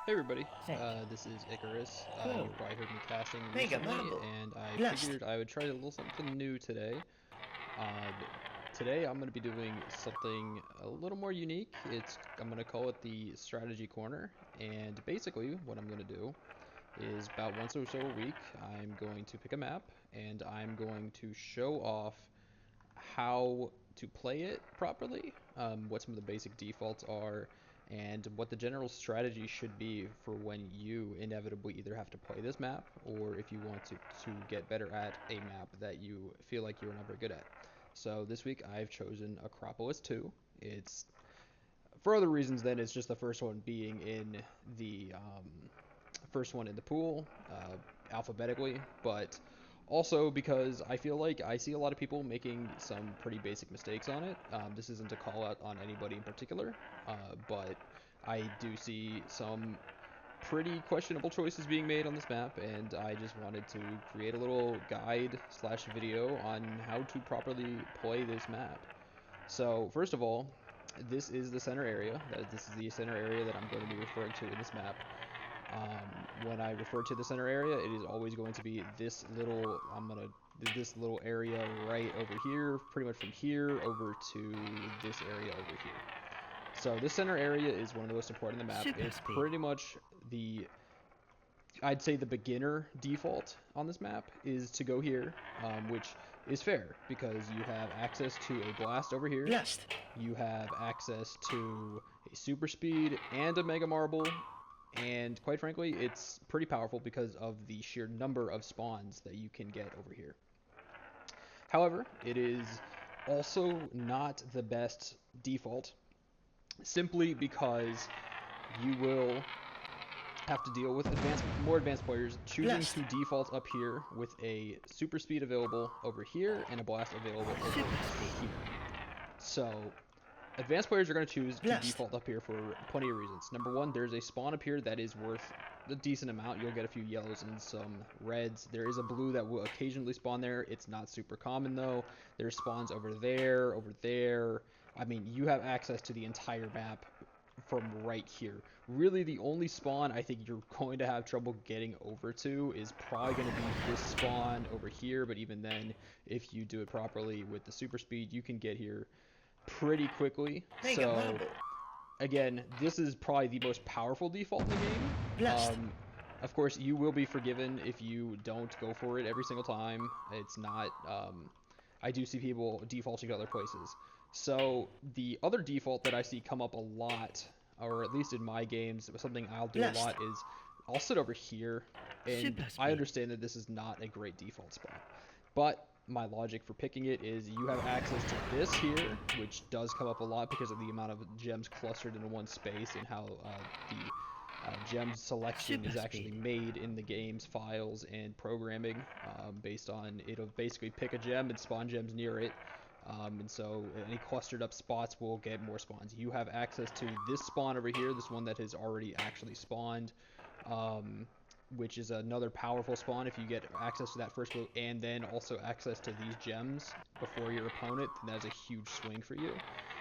Hey everybody, Thank you. this is Icarus. Good. You've probably heard me casting Mega recently, marble. and I Blessed. figured I would try a little something new today. Today I'm going to be doing something a little more unique. I'm going to call it the strategy corner, and basically what I'm going to do is about once or so a week, I'm going to pick a map, and I'm going to show off how to play it properly, what some of the basic defaults are, and what the general strategy should be for when you inevitably either have to play this map or if you want to get better at a map that you feel like you're not very good at. So this week I've chosen Acropolis 2. It's for other reasons than it's just the first one being in the first one in the pool alphabetically, but also because I feel like I see a lot of people making some pretty basic mistakes on it. This isn't a call out on anybody in particular, but I do see some pretty questionable choices being made on this map, and I just wanted to create a little guide slash video on how to properly play this map. So first of all, this is the center area. This is the center area that I'm going to be referring to in this map. When I refer to the center area, it is always going to be this little area right over here, pretty much from here over to this area over here. So this center area is one of the most important in the map. Super It's speed. pretty much the, I'd say the beginner default on this map is to go here, which is fair because you have access to a blast over here. Blessed. You have access to a super speed and a mega marble, and quite frankly, it's pretty powerful because of the sheer number of spawns that you can get over here. However, it is also not the best default, simply because you will have to deal with more advanced players choosing Blessed. to default up here with a super speed available over here and a blast available over Super speed. here. So advanced players are going to choose to Blessed. default up here for plenty of reasons. Number one, there's a spawn up here that is worth a decent amount. You'll get a few yellows and some reds. There is a blue that will occasionally spawn there. It's not super common though. There's spawns over there, over there. I mean, you have access to the entire map from right here. Really, the only spawn I think you're going to have trouble getting over to is probably going to be this spawn over here, but even then, if you do it properly with the super speed, you can get here pretty quickly. Mega So marble. again, this is probably the most powerful default in the game. Blessed. Of course, you will be forgiven if you don't go for it every single time. It's not. I do see people defaulting to other places. So the other default that I see come up a lot, or at least in my games, something I'll do a Blessed. lot is I'll sit over here, and Super I speed. understand that this is not a great default spot, but my logic for picking it is you have access to this here, which does come up a lot because of the amount of gems clustered in one space and how the gem selection Super is actually speed. made in the game's files and programming based on it'll basically pick a gem and spawn gems near it. And so any clustered up spots will get more spawns. You have access to this spawn over here, this one that has already actually spawned. Um, which is another powerful spawn if you get access to that first blue and then also access to these gems before your opponent, then that's a huge swing for you.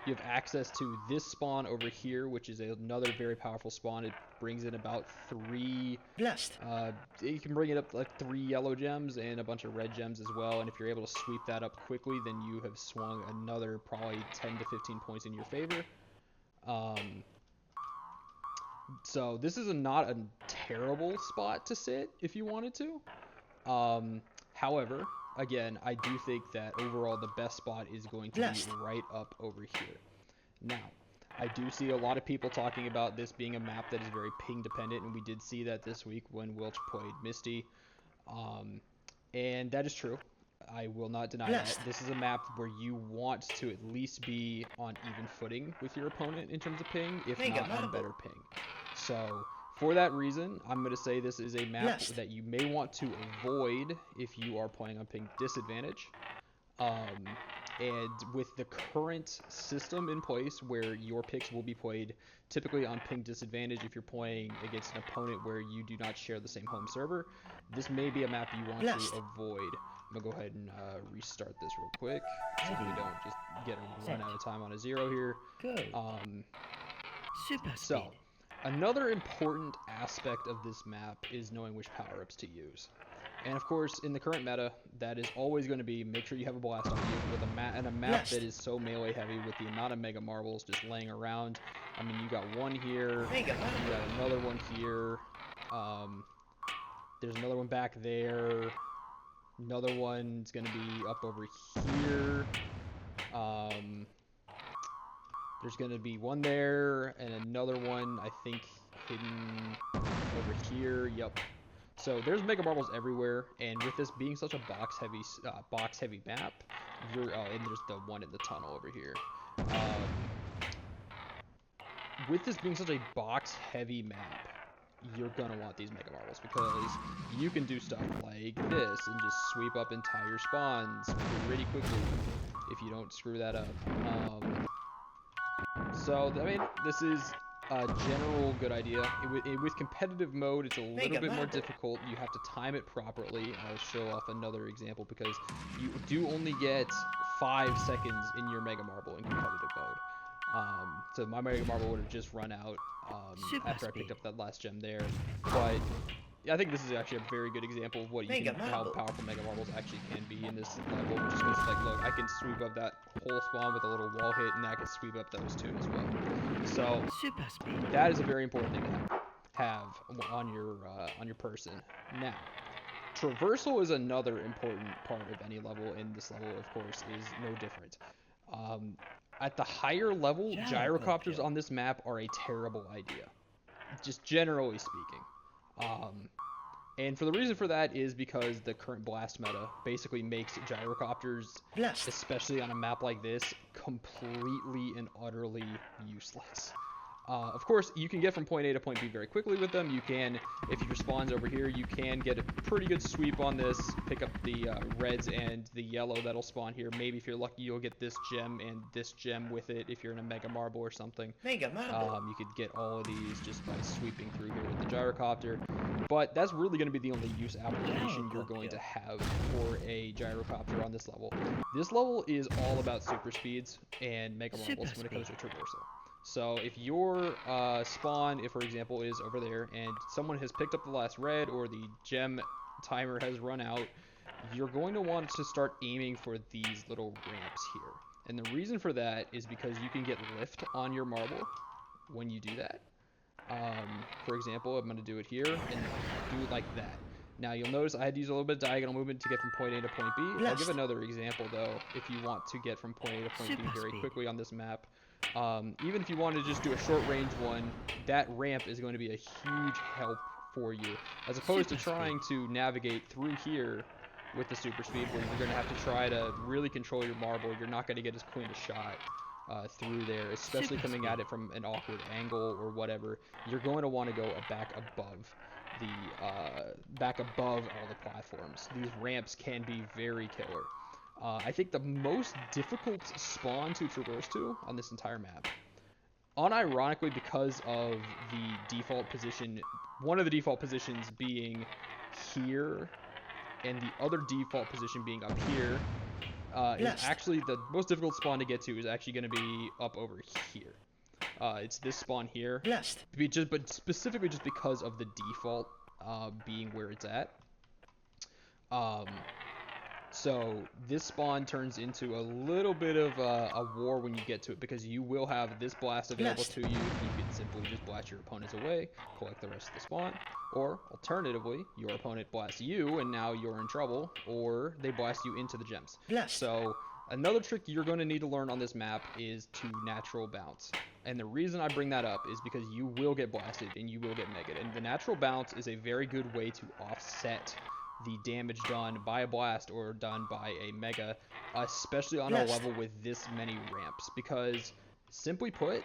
You have access to this spawn over here, which is another very powerful spawn. It brings in about three, Blessed. you can bring it up like 3 yellow gems and a bunch of red gems as well. And if you're able to sweep that up quickly, then you have swung another probably 10 to 15 points in your favor. Um, so this is not a terrible spot to sit if you wanted to. However, again, I do think that overall the best spot is going to be Blessed. right up over here. Now, I do see a lot of people talking about this being a map that is very ping dependent, and we did see that this week when Wilch played Misty. Um, and that is true. I will not deny that. Blessed. This is a map where you want to at least be on even footing with your opponent in terms of ping, if Mega not on marble. better ping. So, for that reason, I'm going to say this is a map Blessed. that you may want to avoid if you are playing on ping disadvantage. Um, and with the current system in place where your picks will be played typically on ping disadvantage if you're playing against an opponent where you do not share the same home server, this may be a map you want to Blessed. avoid. I'm going to go ahead and restart this real quick so we don't just get a run Thank out you. of time on a zero here. Good. Um, Super speed. so, Another important aspect of this map is knowing which power-ups to use. And of course, in the current meta, that is always going to be make sure you have a blast on you with a map that is so melee heavy with the amount of mega marbles just laying around. I mean, you got one here, you got another one here. There's another one back there. Another one's going to be up over here. There's going to be one there and another one, I think, hidden over here. Yep. So there's mega marbles everywhere, and with this being such a box heavy map, and there's the one in the tunnel over here. With this being such a box heavy map, you're gonna want these mega marbles because you can do stuff like this and just sweep up entire spawns pretty quickly if you don't screw that up. So I mean, this is a general good idea. With competitive mode, it's a little bit more difficult. You have to time it properly. I'll show off another example because you do only get 5 seconds in your Mega Marble in competitive mode. So my Mega Marble would have just run out after I picked up that last gem there. But I think this is actually a very good example of how powerful Mega Marbles actually can be in this level. Just because, like, look, I can sweep up that whole spawn with a little wall hit, and I can sweep up those two as well. So that is a very important thing to have on your person. Now, traversal is another important part of any level, and this level, of course, is no different. At the higher level, gyrocopters on this map are a terrible idea, just generally speaking. And the reason for that is because the current blast meta basically makes gyrocopters, especially on a map like this, completely and utterly useless. Of course, you can get from point A to point B very quickly with them. You can, if your spawn's over here, you can get a pretty good sweep on this, pick up the reds and the yellow that'll spawn here. Maybe if you're lucky, you'll get this gem and this gem with it if you're in a Mega Marble or something. You could get all of these just by sweeping through here with the gyrocopter. But that's really going to be the only use application you're going to have for a gyrocopter on this level. This level is all about super speeds and Mega Marbles when it comes to traversal. So if your spawn, for example, is over there and someone has picked up the last red or the gem timer has run out, you're going to want to start aiming for these little ramps here. And the reason for that is because you can get lift on your marble when you do that. For example, I'm going to do it here and do it like that. Now you'll notice I had to use a little bit of diagonal movement to get from point A to point B. I'll give another example though, if you want to get from point A to point B very quickly on this map. Even if you want to just do a short range one, that ramp is going to be a huge help for you, as opposed to trying to navigate through here with the super speed, where you're going to have to try to really control your marble. You're not going to get as clean a shot through there, especially coming at it from an awkward angle or whatever. You're going to want to go back above all the platforms. These ramps can be very killer. I think the most difficult spawn to traverse to on this entire map, unironically because of the default position, one of the default positions being here and the other default position being up here, is actually the most difficult spawn to get to is actually going to be up over here. It's this spawn here, but specifically just because of the default being where it's at. So this spawn turns into a little bit of a war when you get to it, because you will have this blast available to you. You can simply just blast your opponents away, collect the rest of the spawn, or alternatively, your opponent blasts you and now you're in trouble, or they blast you into the gems. So another trick you're going to need to learn on this map is to natural bounce. And the reason I bring that up is because you will get blasted and you will get megged. And the natural bounce is a very good way to offset the damage done by a blast or done by a mega, especially on a level with this many ramps, because simply put,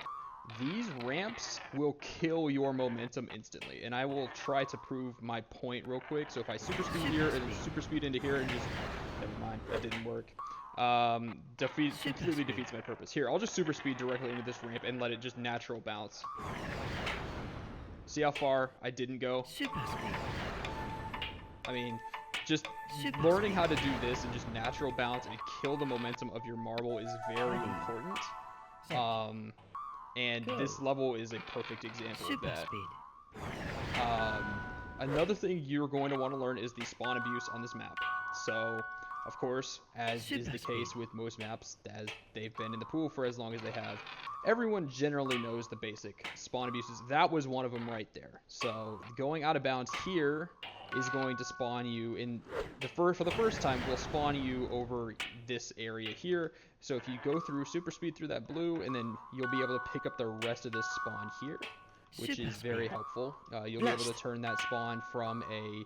these ramps will kill your momentum instantly. And I will try to prove my point real quick. So if I super speed here and super speed into here and just, never mind, that didn't work. Completely defeats my purpose. Here, I'll just super speed directly into this ramp and let it just natural bounce. See how far I didn't go? I mean, just learning how to do this and just natural bounce and kill the momentum of your marble is very important. And this level is a perfect example of that. Speed. Another thing you're going to want to learn is the spawn abuse on this map. So, of course, as is the case with most maps, as they've been in the pool for as long as they have, everyone generally knows the basic spawn abuses. That was one of them right there. So, going out of bounds here is going to spawn you in for the first time will spawn you over this area here. So if you go through super speed through that blue, and then you'll be able to pick up the rest of this spawn here, which is very helpful. You'll be able to turn that spawn from a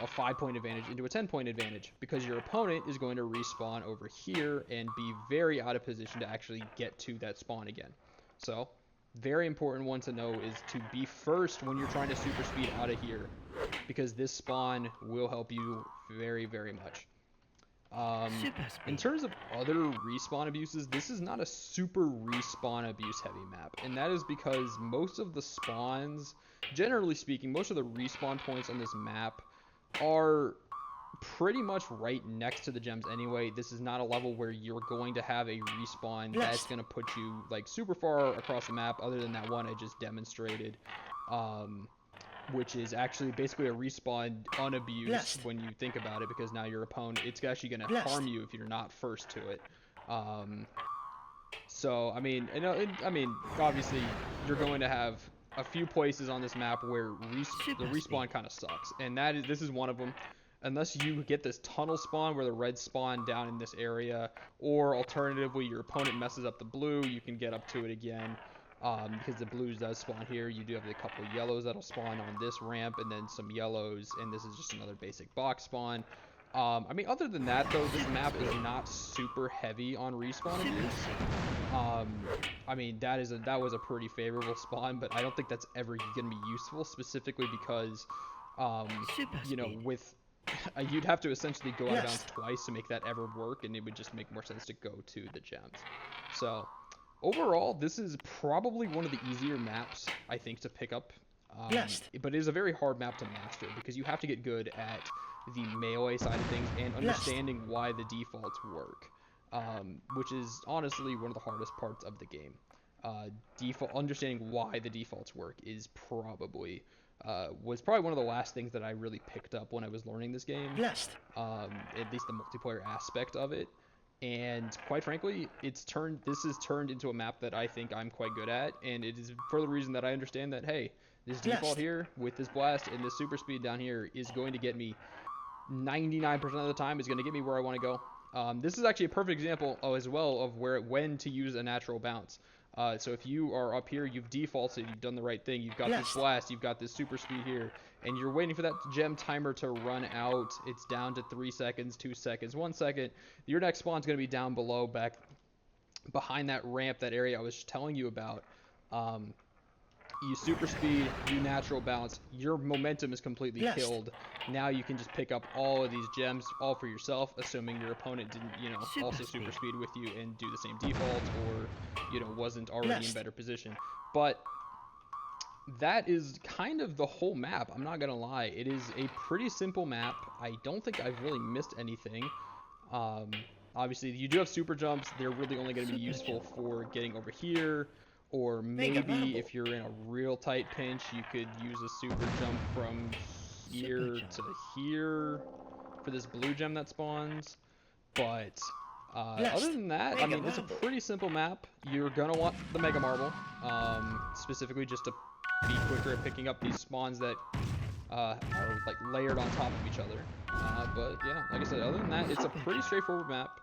5-point advantage into a 10-point advantage, because your opponent is going to respawn over here and be very out of position to actually get to that spawn again. So, very important one to know is to be first when you're trying to super speed out of here, because this spawn will help you very, very much. In terms of other respawn abuses, this is not a super respawn abuse heavy map, and that is because most of the spawns, generally speaking, most of the respawn points on this map are pretty much right next to the gems anyway. This is not a level where you're going to have a respawn that's going to put you like super far across the map, other than that one I just demonstrated. Which is actually basically a respawn unabused when you think about it, because now your opponent, it's actually going to harm you if you're not first to it. So, I mean, obviously, you're going to have a few places on this map where the respawn kind of sucks, and this is one of them. Unless you get this tunnel spawn where the red spawn down in this area, or alternatively your opponent messes up the blue, you can get up to it again. Because the blues does spawn here. You do have a couple of yellows that'll spawn on this ramp, and then some yellows, and this is just another basic box spawn. I mean, other than that, though, this map is not super heavy on respawn abuse. I mean, that was a pretty favorable spawn, but I don't think that's ever going to be useful, specifically because, with you'd have to essentially go out of bounds twice to make that ever work, and it would just make more sense to go to the gems. So, overall, this is probably one of the easier maps, I think, to pick up. But it is a very hard map to master, because you have to get good at the melee side of things and understanding why the defaults work, which is honestly one of the hardest parts of the game. Understanding why the defaults work is was probably one of the last things that I really picked up when I was learning this game. At least the multiplayer aspect of it. And quite frankly, this is turned into a map that I think I'm quite good at, and it is for the reason that I understand that, hey, this default here with this blast and this super speed down here is going to get me 99% of the time, is going to get me where I want to go. This is actually a perfect example as well of when to use a natural bounce. So if you are up here, you've defaulted, you've done the right thing, you've got this blast, you've got this super speed here, and you're waiting for that gem timer to run out. It's down to 3 seconds, 2 seconds, 1 second. Your next spawn's going to be down below, back behind that ramp, that area I was telling you about. You super speed, you natural bounce, your momentum is completely killed. Now you can just pick up all of these gems all for yourself, assuming your opponent didn't, also super speed with you and do the same default, or, wasn't already in better position. But that is kind of the whole map. I'm not gonna lie, it is a pretty simple map. I don't think I've really missed anything. Obviously, you do have super jumps. They're really only going to be useful for getting over here, or maybe if you're in a real tight pinch, you could use a super jump from here to here for this blue gem that spawns. But other than that, I mean, it's a pretty simple map. You're going to want the Mega Marble, specifically just to be quicker at picking up these spawns that are like layered on top of each other. But yeah, like I said, other than that, it's a pretty straightforward map.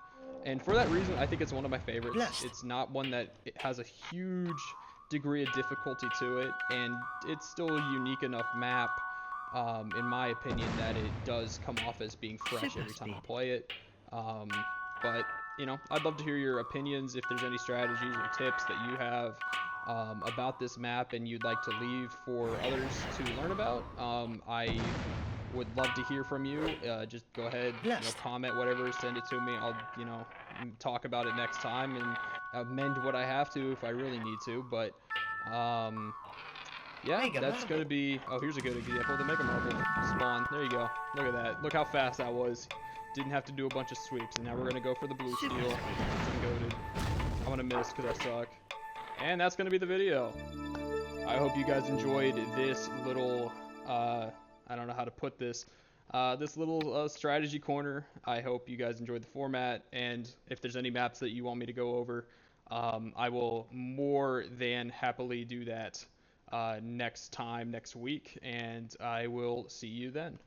And for that reason, I think it's one of my favorites. It's not one that has a huge degree of difficulty to it, and it's still a unique enough map, in my opinion, that it does come off as being fresh every time I play it. But, I'd love to hear your opinions, if there's any strategies or tips that you have about this map and you'd like to leave for others to learn about. I would love to hear from you. Just go ahead, comment whatever, send it to me. I'll, talk about it next time and amend what I have to if I really need to. But yeah, that's gonna be. Oh, here's a good example. The Mega Marble spawn. There you go. Look at that. Look how fast that was. Didn't have to do a bunch of sweeps, and now we're gonna go for the blue steel. I'm goated. I'm gonna miss because I suck. And that's going to be the video. I hope you guys enjoyed this little, I don't know how to put this, this little strategy corner. I hope you guys enjoyed the format, and if there's any maps that you want me to go over, I will more than happily do that next week, and I will see you then.